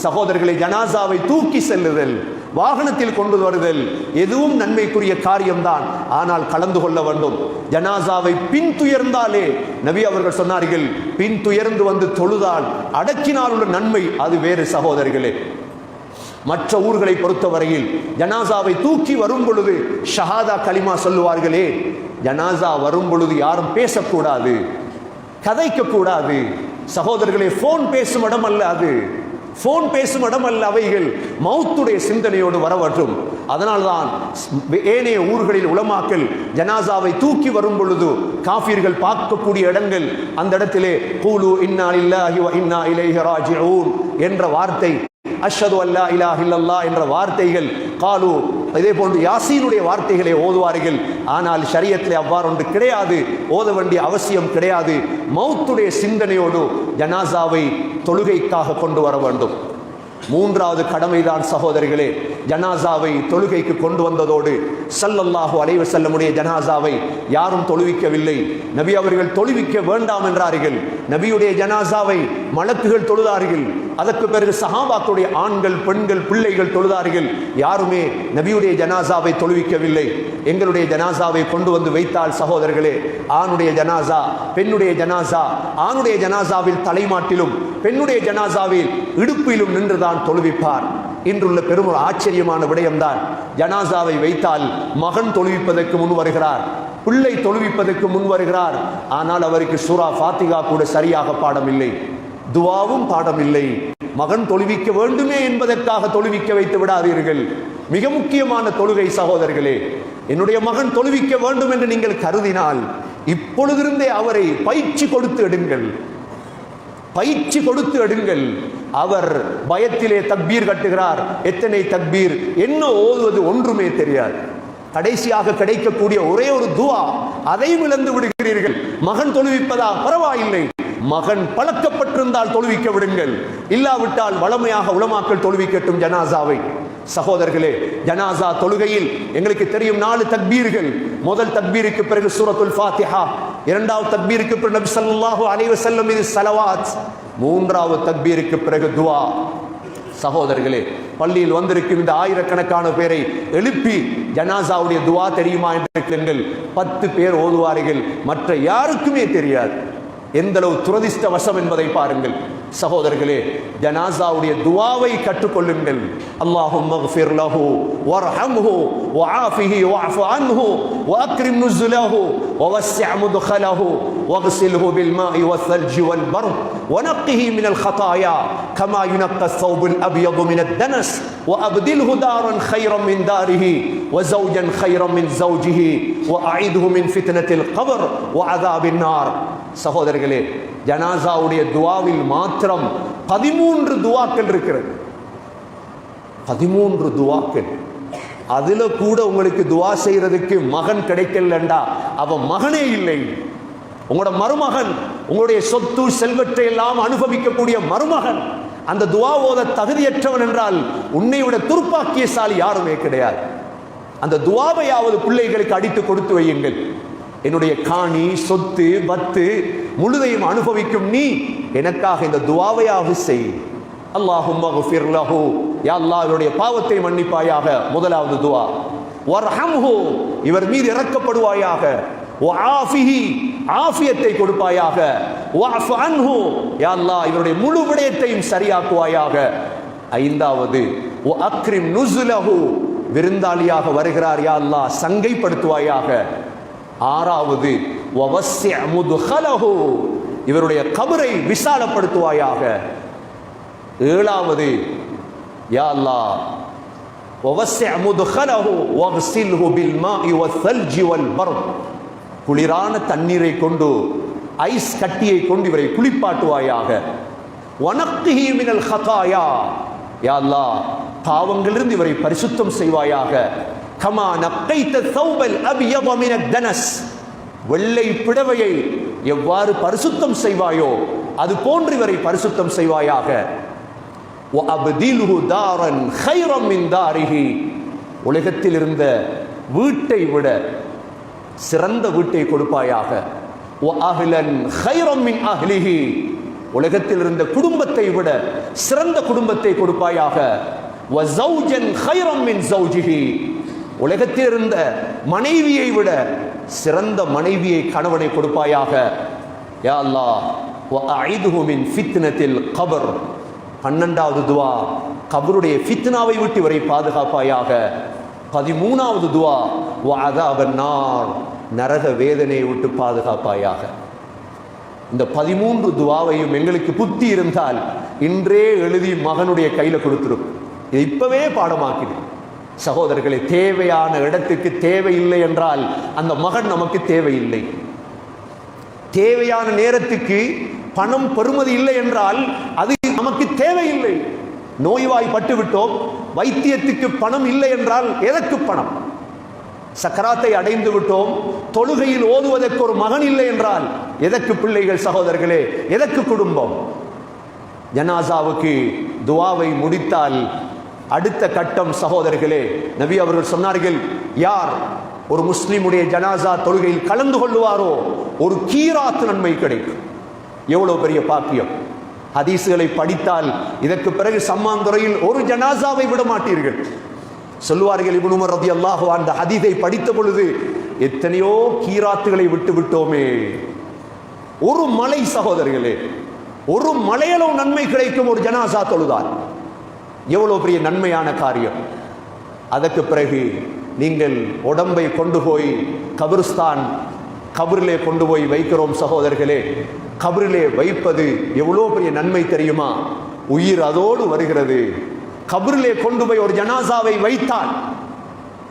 சகோதரர்களை, ஜனாசாவை தூக்கி செல்லுதல், வாகனத்தில் கொண்டு வருதல் எதுவும் நன்மைக்குரிய காரியம்தான். ஆனால் கலந்து கொள்ள வேண்டும். ஜனாசாவை பின் துயர்ந்தாலே, நபி அவர்கள் சொன்னார்கள், பின் துயர்ந்து வந்து தொழுதால் அடக்கினால் உள்ள நன்மை அது வேறு. சகோதரர்களே, மற்ற ஊர்களை பொறுத்தவரையில் ஜனாசாவை தூக்கி வரும் பொழுது ஷஹாதா கலிமா சொல்லுவார்களே, ஜனாசா வரும் பொழுது யாரும் பேசக்கூடாது, கதைக்க கூடாது. சகோதரர்களே, போன் பேசும் இடம் அல்ல அது, போன் பேசும் இடம் அல்ல. அவைகள் மௌத்துடைய சிந்தனையோடு வரவற்றும். அதனால்தான் ஏனைய ஊர்களில் உலமாக்கள் ஜனாசாவை தூக்கி வரும் பொழுது காஃபிர்கள் பார்க்கக்கூடிய இடங்கள், அந்த இடத்திலே கூலு இன்னா லில்லாஹி வ இன்னா இலைஹி ராஜிஊன் என்ற வார்த்தை, அஷ்ஹது அல்லா இலாஹ இல்லல்லாஹ் என்ற வார்த்தைகள், காலு இதே போன்று யாசீனுடைய வார்த்தைகளை ஓதுவார்கள். ஆனால் ஷரியத்திலே அவ்வாறு ஒன்று கிடையாது, ஓத வேண்டிய அவசியம் கிடையாது. மௌத்துடைய சிந்தனையோடு ஜனாசாவை தொழுகைக்காக கொண்டு வர வேண்டும். மூன்றாவது கடமைதான் சகோதரிகளே, ஜனாசாவை தொழுகைக்கு கொண்டு வந்ததோடு ஸல்லல்லாஹு அலைஹி வஸல்லமுடைய ஜனாசாவை யாரும் தொழுவிக்கவில்லை. நபி அவர்கள் தொழுவிக்க வேண்டாம் என்றார்கள். நபியுடைய ஜனாசாவை மலக்குகள் தொழுதார்கள். அதற்கு பிறகு சஹாபாக்களுடைய ஆண்கள், பெண்கள், பிள்ளைகள் தொழுதார்கள். யாருமே நபியுடைய ஜனாசாவை தொழுவிக்கவில்லை. எங்களுடைய ஜனாசாவை கொண்டு வந்து வைத்தால் சகோதரர்களே, ஆணுடைய ஜனாசா, பெண்ணுடைய ஜனாசா, ஆணுடைய ஜனாசாவில் தலைமாட்டிலும் பெண்ணுடைய ஜனாசாவில் இடுப்பிலும் நின்றுதான் தொழுவிப்பார். இன்றுள்ள பெரும் ஆச்சரியமான விடயம்தான், ஜனாசாவை வைத்தால் மகன் தொழுவிப்பதற்கு முன் வருகிறார், பிள்ளை தொழுவிப்பதற்கு முன் வருகிறார். ஆனால் அவருக்கு சூரா ஃபாத்திஹா கூட சரியாக பாடம் இல்லை, துஆவும் பாடம் இல்லை. மகன் தொழுவிக்க வேண்டுமே என்பதற்காக தொழுவிக்க வைத்து விடாதீர்கள். மிக முக்கியமான தொழுகை சகோதரர்களே. என்னுடைய மகன் தொழுவிக்க வேண்டும் என்று நீங்கள் கருதினால் இப்பொழுதிருந்தே அவரை பயிற்சி கொடுத்து எடுங்கள், பயிற்சி கொடுத்து எடுங்கள். அவர் பயத்திலே தக்பீர் கட்டுகிறார். எத்தனை தக்பீர், என்ன ஓதுவது ஒன்றுமே தெரியாது. கடைசியாக கிடைக்கக்கூடிய ஒரே ஒரு துஆ, அதை இழந்து விடுகிறீர்கள். மகன் தொழுவிப்பதா, பரவாயில்லை, மகன் பழக்கப்பட்டிருந்தால் தொழுவிக்க விடுங்கள், இல்லாவிட்டால் வளமையாக உலமாக்கள் தொழுவிக்கட்டும் ஜனாசாவை. சகோதரர்களே, ஜனாசா தொழுகையில் எங்களுக்கு தெரியும் 4 தக்பீர்கள். முதல் தக்பீருக்கு பிறகு சூரத்துல் ஃபாத்திஹா, இரண்டாவது தக்பீருக்கு பிறகு நபி ஸல்லல்லாஹு அலைஹி வஸல்லம் மீது ஸலவாத், மூன்றாவது தக்பீருக்கு பிறகு துஆ. சகோதரர்களே, பள்ளியில் வந்திருக்கும் இந்த ஆயிரக்கணக்கான பேரை எழுப்பி ஜனாசாவுடைய துஆ தெரியுமா என்று கேளுங்கள். 10 பேர் ஓதுவார்கள், மற்ற யாருக்குமே தெரியாது. எந்த அளவு துரதிஷ்டவசம் என்பதை பாருங்கள். சகோதரர்களே, ஜனாசாவுடைய துஆவை கற்றுக்கொள்ளுங்கள். அல்லாஹும்ம ஃபிர் லஹு வர்ஹம்ஹு வஆஃபிஹி வஅஃபு அன்ஹு வஅக்ரிம் நுஸுலஹு வவஸ்ஸி' முத்கலஹு வக்ஸில்ஹு பில் மாஇ வஸ்ஸல்ஜி வல் பர்த் வனக்ஹி மினல் ഖതാயா கமா யுனக்க ثوبுல் அப்யது மினத் தனஸ் வஅப்தில்ஹு தாரன் ഖைரன் மின் தாரிஹி வஸௌஜன் ഖைரன் மின் ஸௌஜிஹி வஅஇதுஹு மின் ஃபித்னத்தில் கப்ர் வஅஸாபின் நார். சகோதரர்களே, ஜனாசாவுடைய துஆவில் மாத்திரம் 13 துஆக்கள் இருக்கிறது. 13 துஆக்கள். அதுல கூட உங்களுக்கு துஆ செய்யறதுக்கு மகன் கிடைக்கலண்டா அவன் மகனே இல்லை. உங்களோட மருமகன், உங்களுடைய சொத்து செல்வத்தை எல்லாம் அனுபவிக்கக்கூடிய மருமகன் அந்த துஆ ஓத தகுதியற்றவன் என்றால் உன்னை விட துர்ப்பாக்கியசாலி யாருமே கிடையாது. அந்த துஆவையாவது பிள்ளைகளுக்கு அடித்து கொடுத்து வையுங்கள். என்னுடைய காணி, சொத்து, பத்து முழுதையும் அனுபவிக்கும் நீ எனக்காக இந்த துஆவையாக செய். அல்லாஹும்ம ஃபிர் லஹு, யா அல்லாஹ் இவருடைய பாவத்தை மன்னிப்பாயாக, முதலாவது துஆ. வர்ஹம்ஹு, இவர் மீது இரக்கப்படுவாயாக. வஆஃபிஹி, ஆஃபியத்தை கொடுப்பாயாக. வஅஃபு அன்ஹு, யா அல்லாஹ் இவருடைய முழு விடயத்தையும் சரியாக்குவாயாக. ஐந்தாவது வஅக்ரிம் நுஸுலஹு, விருந்தாளியாக வருகிறார், யா அல்லாஹ் சங்கைப்படுத்துவாயாக. ஆறாவது வவஸ்ஸி' முத்கலஹு, இவருடைய கபரை விசாலப்படுத்துவாயாக. ஏழாவது யா அல்லாஹ் வவஸ்ஸி' முத்கலஹு வக்ஸில்ஹு பில் மாஇ வஸ்ஸல்ஜி வல் பர்த், குளிரான தண்ணீரை கொண்டு, ஐஸ் கட்டியை கொண்டு இவரை குளிப்பாட்டுவாயாக. வனக்ஹி மினல் ഖതാயா, யா அல்லாஹ் பாவங்களிலிருந்து இவரை பரிசுத்தம் செய்வாயாக. கமா நக்கைத ثوبல் அப்யத மினத் தனஸ், வெள்ளை பிடவையை எவ்வாறு பரிசுத்தம் செய்வாயோ அது போன்று இவரை பரிசுத்தம் செய்வாயாக. வஅப்தில்ஹு தாரன் ഖൈரன் மின் தாரிஹி, உலகத்தில் இருந்த வீட்டை விட சிறந்த வீட்டை கொடுப்பாயாக. வஅஹ்லன் ഖൈரன் மின் அஹ்லிஹி, உலகத்தில் இருந்த குடும்பத்தை விட சிறந்த குடும்பத்தை கொடுப்பாயாக. வஸௌஜன் ഖൈரன் மின் ஸௌஜிஹி, உலகத்தில் இருந்த மனைவியை விட சிறந்த மனைவியை, கணவனை கொடுப்பாயாக. யா அல்லாஹ் வஅஇதுஹு மின் ஃபித்னத்தில் கப்ர், 12வது துஆ, கபருடைய ஃபித்னாவை விட்டு இவரை பாதுகாப்பாயாக. 13வது துஆ வஅஸாபன் நார், நரக வேதனையை விட்டு பாதுகாப்பாயாக. இந்த 13 துஆவையும் எங்களுக்கு புத்தி இருந்தால் இன்றே எழுதி மகனுடைய கையில கொடுத்துரும். இது இப்பவே பாடமாக்கிடு. சகோதரர்களே, தேவையான இடத்துக்கு தேவையில்லை என்றால் அந்த மகன் நமக்கு தேவையில்லை. தேவையான நேரத்துக்கு பணம் பெறுமதி இல்லை என்றால் அது நமக்கு தேவையில்லை. நோய்வாய்ப்பட்டு விட்டோம், வைத்தியத்துக்கு பணம் இல்லை என்றால் எதற்கு பணம்? சக்கராத்தை அடைந்து விட்டோம், தொழுகையில் ஓதுவதற்கு ஒரு மகன் இல்லை என்றால் எதற்கு பிள்ளைகள்? சகோதரர்களே, எதற்கு குடும்பம்? ஜனாசாவுக்கு துஆவை முடித்தால் அடுத்த கட்டம் சகோதரர்களே, நபி அவர்கள் சொன்னார்கள், யார் ஒரு முஸ்லிமுடைய ஜனாசா தொழுகையில் கலந்து கொள்ளுவாரோ ஒரு கீராத் நன்மை கிடைக்கும். எவ்வளவு பெரிய பாக்கியம்! ஹதீசுகளை படித்தால் இதற்கு பிறகு சம்மாந்துறையில் ஒரு ஜனாசாவை விட மாட்டீர்கள். சொல்லுவார்கள், இப்னு உமர் ரலியல்லாஹு அன்ஹு அந்த ஹதீஸை படித்த பொழுது எத்தனையோ கீராத்துகளை விட்டு விட்டோமே. ஒரு மலை சகோதரர்களே, ஒரு மலையளவு நன்மை கிடைக்கும் ஒரு ஜனாசா தொழுதால். எவ்வளவு பெரிய நன்மையான காரியம்! அதற்கு பிறகு நீங்கள் உடம்பை கொண்டு போய் கபிரிஸ்தான் கபரிலே கொண்டு போய் வைக்கிறோம் சகோதரர்களே. கபரிலே வைப்பது எவ்வளோ பெரிய நன்மை தெரியுமா? உயிர் அதோடு வருகிறது. கபரிலே கொண்டு போய் ஒரு ஜனாசாவை வைத்தால்,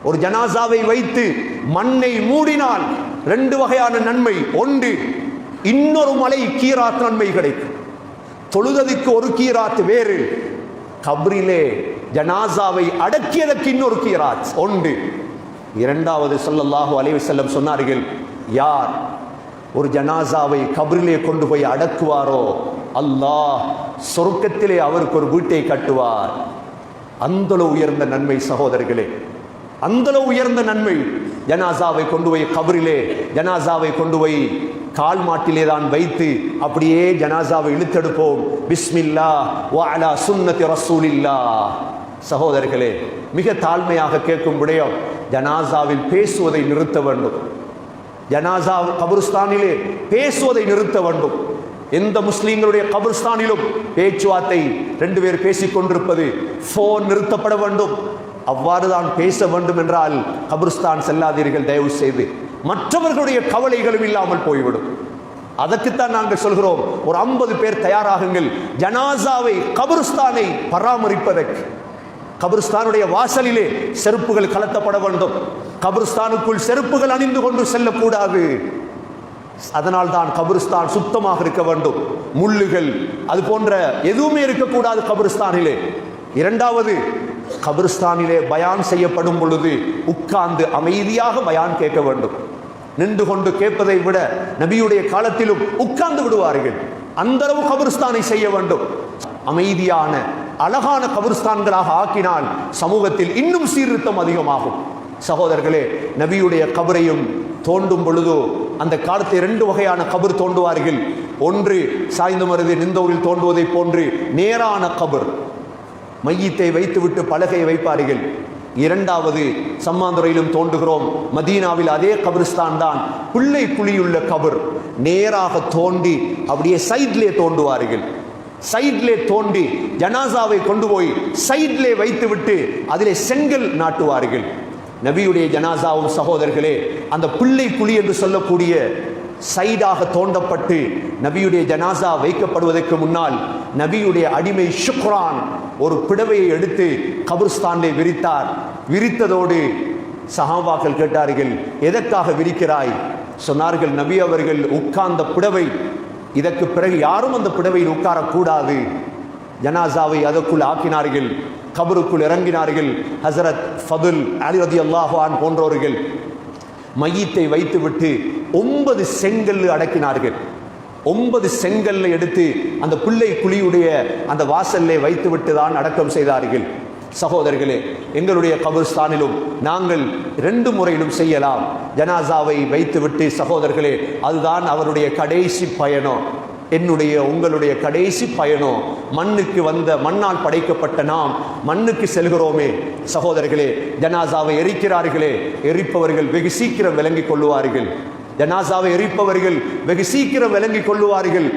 ஒரு ஜனாசாவை வைத்து மண்ணை மூடினால் 2 வகையான நன்மை. ஒன்று, இன்னொரு மலை கீராத் நன்மை கிடைக்கும். தொழுததுக்கு ஒரு கீராத் வேறு, கபரிலே ஜனாசாவை அடக்கியதற்கு இன்னொரு கீராத் ஒன்று. இரண்டாவது ஸல்லல்லாஹு அலைஹி வஸல்லம் சொன்னார்கள், யார் ஒரு ஜனாசாவை கபரிலே கொண்டு போய் அடக்குவாரோ அல்லாஹ் சொர்க்கத்திலே அவருக்கு ஒரு வீட்டை கட்டுவார். அந்தளவு உயர்ந்த நன்மை சகோதரர்களே, அந்தளவு உயர்ந்த நன்மை. ஜனாசாவை கொண்டு போய் கபரிலே, ஜனாசாவை கொண்டு போய் கால் மாட்டிலே தான் வைத்து அப்படியே ஜனாசாவை இழுத்தெடுப்போம். பிஸ்மில்லாஹ் வ அலா சுன்னதி ரசூலில்லாஹ். சகோதரர்களே, மிக தாழ்மையாக கேட்கும் விடயம், ஜனாசாவில் பேசுவதை நிறுத்த வேண்டும். ஜனாசா கபருஸ்தானிலே பேசுவதை நிறுத்த வேண்டும். எந்த முஸ்லீம்களுடைய கபருஸ்தானிலும் பேச்சுவார்த்தை 2 பேர் பேசிக் கொண்டிருப்பது, போன் நிறுத்தப்பட வேண்டும். அவ்வாறு தான் பேச வேண்டும் என்றால் கபருஸ்தான் செல்லாதீர்கள் தயவு செய்து. மற்றவர்களுடைய கவலைகளும் இல்லாமல் போய்விடும். அதற்குத்தான் நாங்கள் சொல்கிறோம், ஒரு 50 பேர் தயாராகுங்கள் ஜனாசாவை கபருஸ்தானை பராமரிப்பதற்கு. கபருஸ்தானுடைய வாசலிலே செருப்புகள் கலத்தப்பட வேண்டும். கபருஸ்தானுக்குள் செருப்புகள் அணிந்து கொண்டு செல்லக்கூடாது. அதனால் தான் கபருஸ்தான் சுத்தமாக இருக்க வேண்டும். முள்ளுகள் அது போன்ற எதுவுமே இருக்கக்கூடாது கபருஸ்தானிலே. இரண்டாவது, கபருஸ்தானிலே பயான் செய்யப்படும் பொழுது உட்கார்ந்து அமைதியாக பயான் கேட்க வேண்டும். நின்று கொண்டு கேட்பதை விட நபியுடைய காலத்திலும் உட்கார்ந்து விடுவார்கள். அந்த அளவு கபருஸ்தானை செய்ய வேண்டும். அமைதியான அழகான கபருஸ்தான்களாக ஆக்கினால் சமூகத்தில் இன்னும் சீர்திருத்தம் அதிகமாகும். சகோதரர்களே, நபியுடைய கபரையும் தோண்டும் பொழுதோ அந்த காலத்தில் 2 வகையான கபர் தோண்டுவார்கள். ஒன்று, சாய்ந்த மருது நிந்தவரில் தோண்டுவதை போன்று நேரான கபர், மையத்தை வைத்துவிட்டு பலகை வைப்பார்கள். இரண்டாவது, சம்மாந்துறையிலும் தோண்டுகிறோம், மதீனாவில் அதே கபரிஸ்தான் தான், பிள்ளை குழியுள்ள கபர். நேராக தோண்டி அப்படியே சைட்லே தோண்டுவார்கள். சைட்லே தோண்டி ஜனாசாவை கொண்டு போய் சைட்லே வைத்துவிட்டு அதிலே செங்கல் நாட்டுவார்கள். நபியுடைய ஜனாசாவும் சகோதரர்களே அந்த பிள்ளை குழி என்று சொல்லக்கூடிய சைடாக தோண்டப்பட்டு நபியுடைய ஜனாசா வைக்கப்படுவதற்கு முன்னால் நபியுடைய அடிமை ஷுக்ரான் ஒரு பிடவையை எடுத்து கபர்ஸ்தானிலே விரித்தார். விரித்ததோடு சஹாபாக்கள் கேட்டார்கள், எதற்காக விரிக்கிறாய்? சொன்னார்கள், நபி அவர்கள் உட்கார்ந்த பிடவை, இதற்கு பிறகு யாரும் அந்த பிடவையில் உட்காரக்கூடாது. ஜனாசாவை அதற்குள் ஆக்கினார்கள். கபருக்குள் இறங்கினார்கள். ஹசரத் ஃபதுல் அலி ரலியல்லாஹு அன்ஹு போன்றவர்கள் மையத்தை வைத்துவிட்டு 9 செங்கல் அடக்கினார்கள். 9 செங்கல்ல எடுத்து அந்த பிள்ளை குழியுடைய அந்த வாசல்லே வைத்துவிட்டு தான் அடக்கம் செய்தார்கள். சகோதரர்களே, எங்களுடைய கபர்ஸ்தானிலும் நாங்கள் 2 முறையிலும் செய்யலாம். ஜனாசாவை வைத்துவிட்டு சகோதரர்களே, அதுதான் அவருடைய கடைசி பயணம். என்னுடைய உங்களுடைய கடைசி பயணம். மண்ணுக்கு வந்த, மண்ணால் படைக்கப்பட்ட நாம் மண்ணுக்கு செல்கிறோமே. சகோதரர்களே, ஜனாசாவை எரிக்கிறார்களே, எரிப்பவர்கள் வெகு சீக்கிரம் விளங்கிக் கொள்ளுவார்கள். ஜனாசாவை எரிப்பவர்கள் வெகு சீக்கிரம் விளங்கிக் கொள்ளுவார்கள்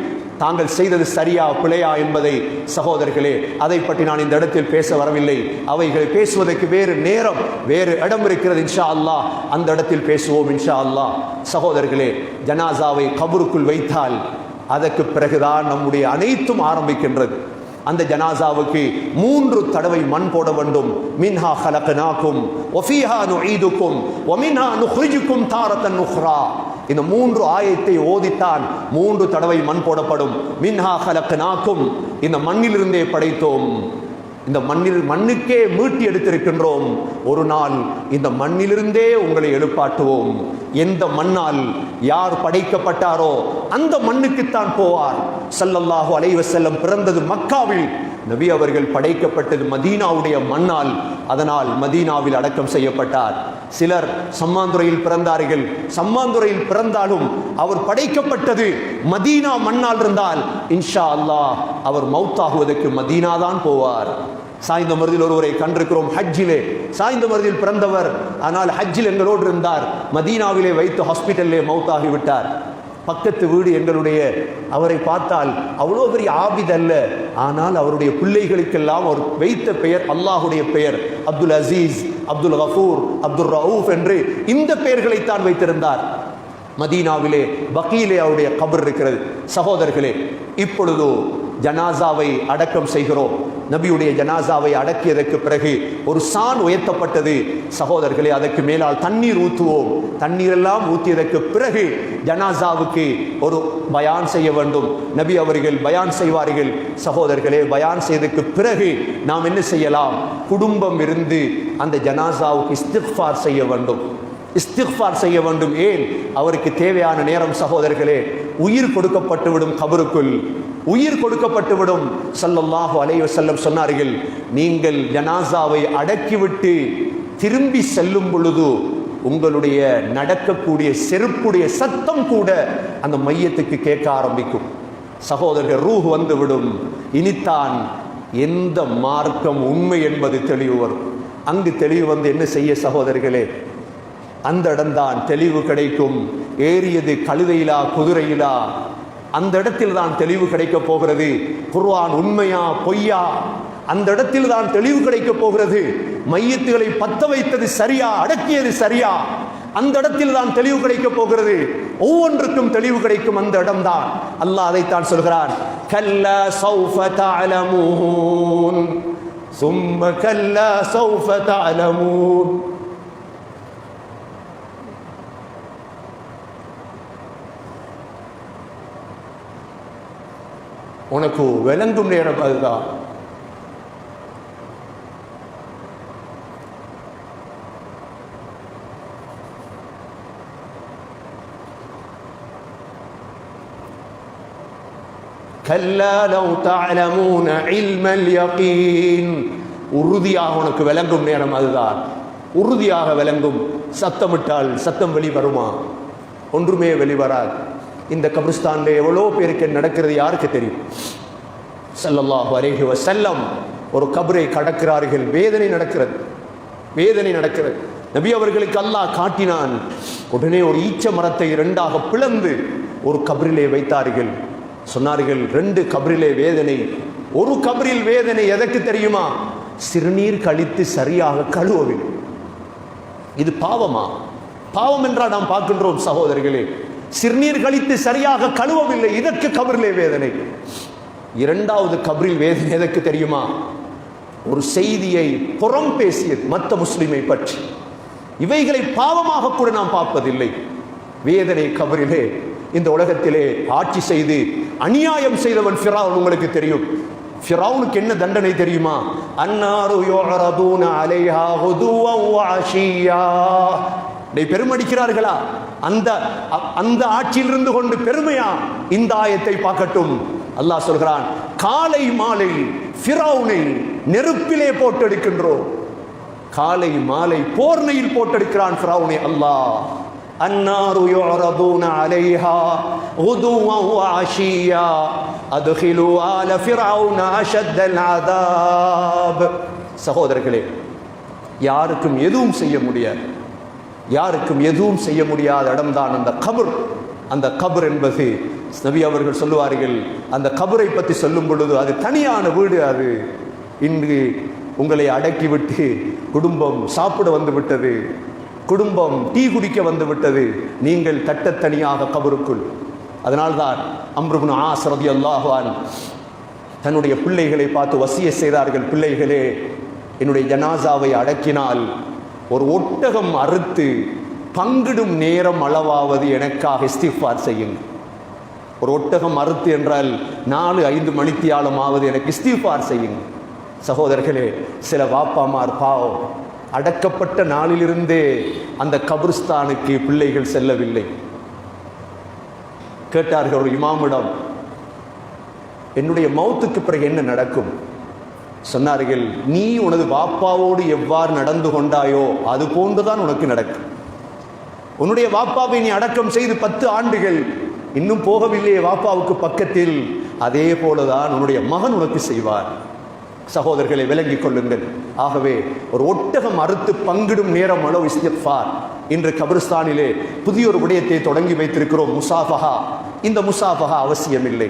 தாங்கள் செய்தது சரியா பிழையா என்பதை. சகோதரர்களே, அதை பற்றி நான் இந்த இடத்தில் பேச வரவில்லை. அவைகளை பேசுவதற்கு வேறு நேரம், வேறு இடம் இருக்கிறது. இன்ஷா அல்லாஹ் அந்த இடத்தில் பேசுவோம் இன்ஷா அல்லாஹ். சகோதரர்களே, ஜனாசாவை கபருக்குள் வைத்தால் அதற்கு பிறகுதான் நம்முடைய அனைத்தும் ஆரம்பிக்கின்றது. அந்த ஜனாசாவுக்கு 3 தடவை மண் போட வேண்டும். மின்ஹா ஹலக்னாக்கும் வஃபீஹா நுஈதுக்கும் வமின்ஹா நுக்ரிஜுக்கும் தாரத்தன் உக்ரா. இந்த 3 ஆயத்தை ஓதித்தான் 3 தடவை மண் போடப்படும். மின்ஹா ஹலக்னாக்கும், இந்த மண்ணிலிருந்தே படைத்தோம், இந்த மண்ணுக்கே மீட்டி எடுத்திருக்கின்றோம். ஒரு நாள் இந்த மண்ணிலிருந்தே உங்களை எழுப்பாட்டுவோம். எந்த மண்ணால் யார் படைக்கப்பட்டாரோ அந்த மண்ணுக்குத்தான் போவார். ஸல்லல்லாஹு அலைஹி வஸல்லம் பிறந்தது மக்காவில், நபி அவர்கள் படைக்கப்பட்டது மதீனாவுடைய மண்ணால். அதனால் மதீனாவில் அடக்கம் செய்யப்பட்டார். சிலர் சம்மாந்துறையில் பிறந்தார்கள். சம்மாந்துறையில் பிறந்தாலும் அவர் படைக்கப்பட்டது மதீனா மண்ணால் இருந்தால் இன்ஷா அல்லாஹ் அவர் மௌத்தாகுவதற்கு மதீனா தான் போவார். சாய்ந்த மருதில் ஒருவரை கண்டிருக்கிறோம், ஹஜ்ஜிலே சாய்ந்த மருதில் பிறந்தவர், ஆனால் ஹஜ்ஜில் எங்களோடு இருந்தார். மதீனாவிலே வைத்து ஹாஸ்பிட்டலிலே மௌத்தாகிவிட்டார். பக்கத்து வீடு எங்களுடைய, அவரை பார்த்தால் அவ்வளோ பெரிய ஆபித் அல்ல, ஆனால் அவருடைய பிள்ளைகளுக்கெல்லாம் அவர் வைத்த பெயர் அல்லாஹுடைய பெயர், அப்துல் அசீஸ், அப்துல் கஃபூர், அப்துல் ரவுஃப் என்று இந்த பெயர்களைத்தான் வைத்திருந்தார். மதீனாவிலே பக்கீலே அவருடைய கபர் இருக்கிறது. சகோதரர்களே, இப்பொழுது ஜனாசாவை அடக்கம் செய்கிறோம். நபியுடைய ஜனாசாவை அடக்கியதற்கு பிறகு ஒரு சான் உயர்த்தப்பட்டது. சகோதரர்களே, அதற்கு மேலால் தண்ணீர் ஊற்றுவோம். தண்ணீரெல்லாம் ஊற்றியதற்கு பிறகு ஜனாசாவுக்கு ஒரு பயான் செய்ய வேண்டும். நபி அவர்கள் பயான் செய்வார்கள். சகோதரர்களே, பயான் செய்ததற்கு பிறகு நாம் என்ன செய்யலாம்? குடும்பம் இருந்து அந்த ஜனாசாவுக்கு இஸ்திக்ஃபார் செய்ய வேண்டும். இஸ்திக்ஃபார் செய்ய வேண்டும். ஏன்? அவருக்கு தேவையான நேரம் சகோதரர்களே, உயிர் கொடுக்கப்பட்டுவிடும். கபருக்குள் உயிர் கொடுக்கப்பட்டுவிடும். ஸல்லல்லாஹு அலைஹி வஸல்லம் சொன்னார்கள், நீங்கள் ஜனாசாவை அடக்கிவிட்டு திரும்பி செல்லும் பொழுது உங்களுடைய நடக்கக்கூடிய செருப்புடைய சத்தம் கூட அந்த மையத்துக்கு கேட்க ஆரம்பிக்கும். சகோதரர்கள், ரூஹ் வந்துவிடும். இனித்தான் எந்த மார்க்கம் உண்மை என்பது தெளிவு வரும். அங்கு தெளிவு வந்து என்ன செய்ய சகோதரர்களே? அந்த இடம்தான் தெளிவு கிடைக்கும். ஏறியது கழுதையிலா குதிரையிலா? அந்த இடத்தில் தான் தெளிவு கிடைக்க போகிறது. குர்ஆன் உண்மையா பொய்யா? அந்த இடத்தில் தான் தெளிவு கிடைக்க போகிறது. மையத்துகளை பத்த வைத்தது சரியா, அடக்கியது சரியா? அந்த இடத்தில் தான் தெளிவு கிடைக்க போகிறது. ஒவ்வொன்றுக்கும் தெளிவு கிடைக்கும் அந்த இடம்தான். அல்லாஹ் அதைத்தான் சொல்கிறான், கல்லா சௌஃப தஅலமூன் சும்ம கல்லா சௌஃப தஅலமூன். உனக்கு விளங்கும் நேரம் அதுதான். கல்லா லவ் தஅலமூன இல்மல் யகீன். உறுதியாக உனக்கு விளங்கும் நேரம் அதுதான். உறுதியாக விளங்கும். சத்தமிட்டால் சத்தம் வெளிவருமா? ஒன்றுமே வெளிவராது. இந்த கபிரிஸ்தானில் எவ்வளோ பேருக்கு நடக்கிறது யாருக்கு தெரியும்? ஸல்லல்லாஹு அலைஹி வஸல்லம் ஒரு கபரை கடக்கிறார்கள். வேதனை நடக்கிறது, வேதனை நடக்கிறது. நபி அவர்களுக்கு அல்லாஹ் காட்டினான். உடனே ஒரு ஈச்ச மரத்தை இரண்டாக பிளந்து ஒரு கபரிலே வைத்தார்கள். சொன்னார்கள், 2 கபரிலே வேதனை. ஒரு கபரில் வேதனை எதற்கு தெரியுமா? சிறுநீர் கழித்து சரியாக கழுவவில்லை. இது பாவமா? பாவம் என்றால் நாம் பார்க்கின்றோம் சகோதரர்களே. சிறுநீர் கழித்து சரியாக கழுவவில்லை, இதற்கு கபரிலே வேதனை. 2வது கபரில் வேதனை எதற்கு தெரியுமா? ஒரு செய்தியை புறம் பேசியது மற்ற முஸ்லிமை பற்றி. இவைகளை பாவமாக கூட நாம் பார்ப்பதில்லை. வேதனை கபரிலே. இந்த உலகத்திலே ஆட்சி செய்து அநியாயம் செய்தவன் ஃபிரௌன். உங்களுக்கு தெரியும் ஃபிரௌனுக்கு என்ன தண்டனை தெரியுமா? அன்னாரு யுஅரதுன அலைஹா குதுவன் வ அஷியா. பெருமடிக்கிறார்களா? அந்த ஆட்சியில் இருந்து கொண்டு பெருமையா? இந்த ஆயத்தை பார்க்கட்டும். அல்லாஹ் சொல்கிறான், காலை மாலை ஃபிரௌனை நெருப்பிலே போட்டெடுக்கின்றோம். காலை மாலை போர்னையில் போட்டெடுக்கிறான் ஃபிரௌனை அல்லாஹ். அன்னாரு யுஅரதுன அலைஹா குதுவன் வ அஷியா அத்கிலு ஆல ஃபிரௌன அஷத்தல் அஸாப். சகோதரர்களே, யாருக்கும் எதுவும் செய்ய முடியாது. யாருக்கும் எதுவும் செய்ய முடியாத இடம்தான் அந்த கபர். அந்த கபர் என்பது நபி அவர்கள் சொல்லுவார்கள், அந்த கபரை பற்றி சொல்லும் பொழுது அது தனியான வீடு. அது இன்று உங்களை அடக்கிவிட்டு குடும்பம் சாப்பிட வந்து விட்டது, குடும்பம் டீ குடிக்க வந்து விட்டது, நீங்கள் தட்டத்தனியாக கபருக்குள். அதனால்தான் அம்ர் இப்னு ஆஸ் ரலியல்லாஹு அன்ஹு தன்னுடைய பிள்ளைகளை பார்த்து வசியத் செய்தார்கள், பிள்ளைகளே, என்னுடைய ஜனாசாவை அடக்கினால் ஒரு ஒட்டகம் அறுத்து பங்கிடும் நேரம் அளவாவது எனக்காக இஸ்திக்ஃபார் செய்யுங்கள். ஒரு ஒட்டகம் அறுத்து என்றால் 4-5 மணித்தியாலமாவது எனக்கு இஸ்திக்ஃபார் செய்யுங்கள். சகோதரர்களே, சில வாப்பாமார் பாவம் அடக்கப்பட்ட நாளிலிருந்தே அந்த கபிரிஸ்தானுக்கு பிள்ளைகள் செல்லவில்லை. கேட்டார்கள் ஒரு இமாமிடம், என்னுடைய மௌத்துக்கு பிறகு என்ன நடக்கும்? சொன்னார்கள், நீ உனது வாப்பாவோடு எவ்வாறு நடந்து கொண்டாயோ அது போன்றுதான் உனக்கு நடக்கும். உன்னுடைய வாப்பாவை நீ அடக்கம் செய்து 10 ஆண்டுகள் இன்னும் போகவில்லையே வாப்பாவுக்கு பக்கத்தில், அதே போலதான் உன்னுடைய மகன் உனக்கு செய்வார். சகோதரர்களை விளங்கிக் கொள்ளுங்கள். ஆகவே ஒரு ஒட்டகம் அறுத்து பங்கிடும் நேரம் அளவு இஸ்திக்ஃபார். இன்று கபிரிஸ்தானிலே புதிய ஒரு விடயத்தை தொடங்கி வைத்திருக்கிறோம், முசாஃபஹா. இந்த முசாஃபஹா அவசியமில்லை.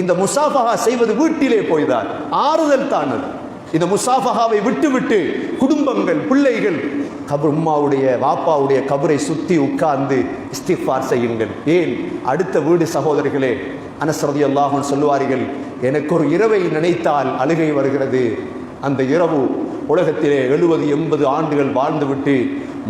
இந்த முசாஃபஹா செய்வது வீட்டிலே போய்தான், ஆறுதல் தான். இந்த முசாஃபஹாவை விட்டு குடும்பங்கள், பிள்ளைகள் உம்மாவுடைய வாப்பாவுடைய கபரை சுத்தி உட்கார்ந்து இஸ்திக்ஃபார் செய்யுங்கள். ஏன்? அடுத்த வீடு சகோதரர்களே, அனஸ் ரலியல்லாஹு அன்ஹு சொல்லுவார்கள், எனக்கு ஒரு இரவை நினைத்தால் அழுகை வருகிறது. அந்த இரவு உலகத்திலே 70-80 ஆண்டுகள் வாழ்ந்துவிட்டு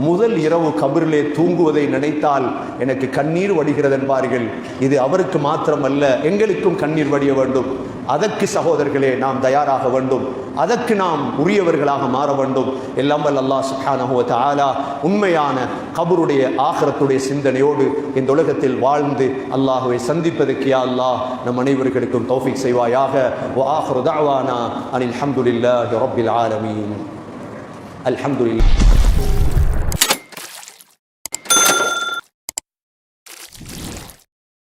முதல் இரவு கபரிலே தூங்குவதை நினைத்தால் எனக்கு கண்ணீர் வடிகிறது என்பார்கள். இது அவருக்கு மாத்திரமல்ல, எங்களுக்கும் கண்ணீர் வடிய வேண்டும். அதற்கு சகோதரர்களே நாம் தயாராக வேண்டும், அதற்கு நாம் உரியவர்களாக மாற வேண்டும். எல்லாம் வல்ல அல்லாஹ் சுப்ஹானஹு வ தஆலா உண்மையான கபருடைய ஆகிரத்துடைய சிந்தனையோடு இந்த உலகத்தில் வாழ்ந்து அல்லாஹ்வை சந்திப்பதற்கு யா அல்லாஹ் நம் அனைவர்களுக்கும் தௌஃபீக் செய்வாயாக. வ ஆகிரு தஅவானா அனில் ஹம்துலில்லாஹி ரப்பில் ஆலமீன். அல்ஹம்துலில்லாஹ்.